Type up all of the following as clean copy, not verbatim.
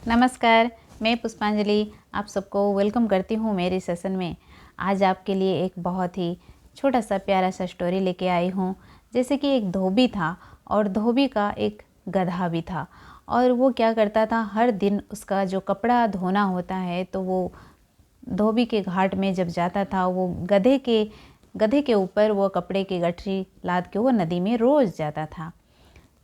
नमस्कार, मैं पुष्पांजलि आप सबको वेलकम करती हूँ मेरे सेशन में। आज आपके लिए एक बहुत ही छोटा सा प्यारा सा स्टोरी लेके आई हूँ। जैसे कि एक धोबी था और धोबी का एक गधा भी था और वो क्या करता था, हर दिन उसका जो कपड़ा धोना होता है तो वो धोबी के घाट में जब जाता था, वो गधे के ऊपर वो कपड़े की गठरी लाद के वो नदी में रोज़ जाता था।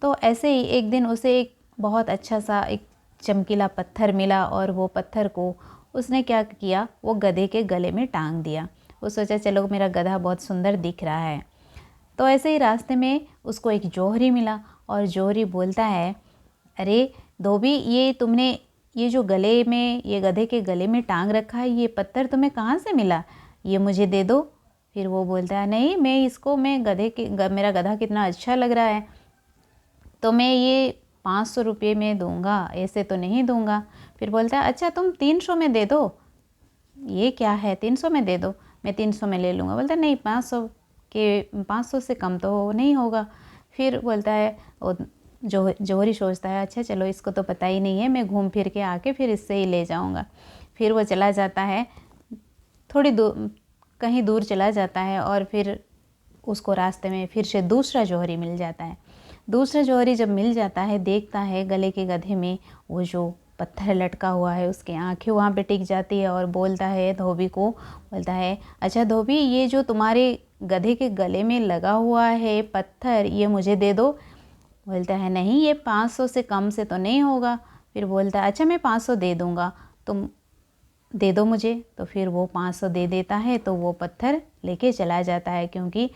तो ऐसे ही एक दिन उसे एक बहुत अच्छा सा एक चमकीला पत्थर मिला और वो पत्थर को उसने क्या किया, वो गधे के गले में टांग दिया। वो सोचा चलो मेरा गधा बहुत सुंदर दिख रहा है। तो ऐसे ही रास्ते में उसको एक जौहरी मिला और जौहरी बोलता है, अरे धोबी, ये तुमने ये जो गले में, ये गधे के गले में टांग रखा है, ये पत्थर तुम्हें कहाँ से मिला, ये मुझे दे दो। फिर वो बोलता है, नहीं मैं मेरा गधा कितना अच्छा लग रहा है तो मैं ये 500 रुपये में दूंगा, ऐसे तो नहीं दूंगा। फिर बोलता है, अच्छा तुम 300 में दे दो। ये क्या है, 300 में दे दो, मैं 300 में ले लूँगा। बोलता है नहीं, 500 से कम तो नहीं होगा। फिर बोलता है, जौहरी सोचता है, अच्छा चलो इसको तो पता ही नहीं है, मैं घूम फिर के आके फिर इससे ही ले जाऊँगा। फिर वो चला जाता है, थोड़ी दूर कहीं दूर चला जाता है और फिर उसको रास्ते में फिर से दूसरा जौहरी मिल जाता है। दूसरा जौहरी जब मिल जाता है, देखता है गले के गधे में वो जो पत्थर लटका हुआ है, उसकी आंखें वहाँ पे टिक जाती है और बोलता है धोबी को, बोलता है, अच्छा धोबी, ये जो तुम्हारे गधे के गले में लगा हुआ है पत्थर, ये मुझे दे दो। बोलता है नहीं, ये 500 से कम से तो नहीं होगा। फिर बोलता है, अच्छा मैं 500 दे दूँगा, तुम दे दो मुझे। तो फिर वो 500 दे देता है। तो वो पत्थर लेके चला जाता है, क्योंकि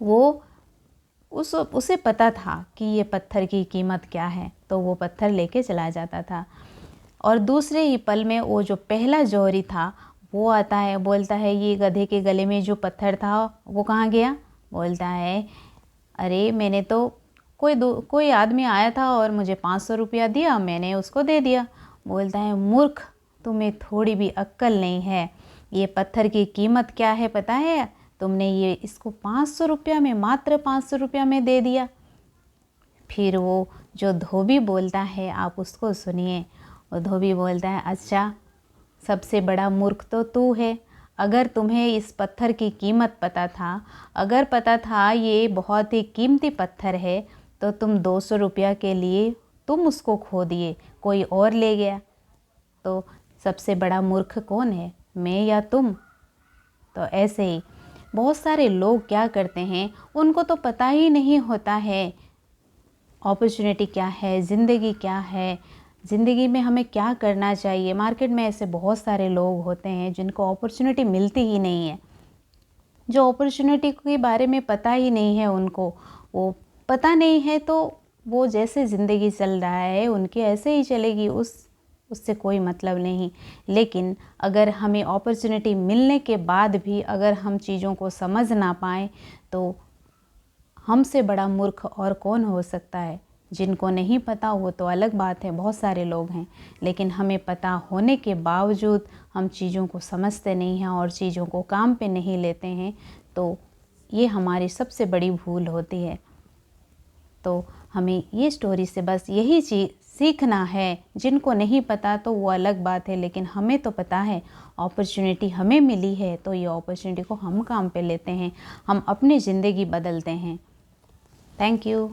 वो उसे पता था कि ये पत्थर की कीमत क्या है, तो वो पत्थर लेके चला जाता था। और दूसरे ही पल में वो जो पहला जौहरी था वो आता है, बोलता है, ये गधे के गले में जो पत्थर था वो कहाँ गया। बोलता है, अरे मैंने तो कोई आदमी आया था और मुझे 500 रुपया दिया, मैंने उसको दे दिया। बोलता है, मूर्ख, तुम्हें थोड़ी भी अक्ल नहीं है, ये पत्थर की कीमत क्या है पता है, तुमने ये इसको 500 रुपया में, मात्र 500 रुपया में दे दिया। फिर वो जो धोबी बोलता है, आप उसको सुनिए। वो धोबी बोलता है, अच्छा सबसे बड़ा मूर्ख तो तू है। अगर तुम्हें इस पत्थर की कीमत पता था, अगर पता था ये बहुत ही कीमती पत्थर है, तो तुम 200 रुपया के लिए तुम उसको खो दिए, कोई और ले गया। तो सबसे बड़ा मूर्ख कौन है, मैं या तुम? तो ऐसे ही बहुत सारे लोग क्या करते हैं, उनको तो पता ही नहीं होता है अपॉर्चुनिटी क्या है, ज़िंदगी क्या है, ज़िंदगी में हमें क्या करना चाहिए। मार्केट में ऐसे बहुत सारे लोग होते हैं जिनको अपॉर्चुनिटी मिलती ही नहीं है, जो अपॉर्चुनिटी के बारे में पता ही नहीं है उनको। वो पता नहीं है तो वो जैसे ज़िंदगी चल रहा है उनकी ऐसे ही चलेगी, उससे कोई मतलब नहीं। लेकिन अगर हमें अपॉर्चुनिटी मिलने के बाद भी अगर हम चीज़ों को समझ ना पाएँ, तो हमसे बड़ा मूर्ख और कौन हो सकता है। जिनको नहीं पता वो तो अलग बात है, बहुत सारे लोग हैं, लेकिन हमें पता होने के बावजूद हम चीज़ों को समझते नहीं हैं और चीज़ों को काम पे नहीं लेते हैं, तो ये हमारी सबसे बड़ी भूल होती है। तो हमें ये स्टोरी से बस यही चीज़ सीखना है। जिनको नहीं पता तो वो अलग बात है, लेकिन हमें तो पता है, अपॉर्चुनिटी हमें मिली है तो ये अपॉर्चुनिटी को हम काम पे लेते हैं, हम अपनी ज़िंदगी बदलते हैं। Thank you.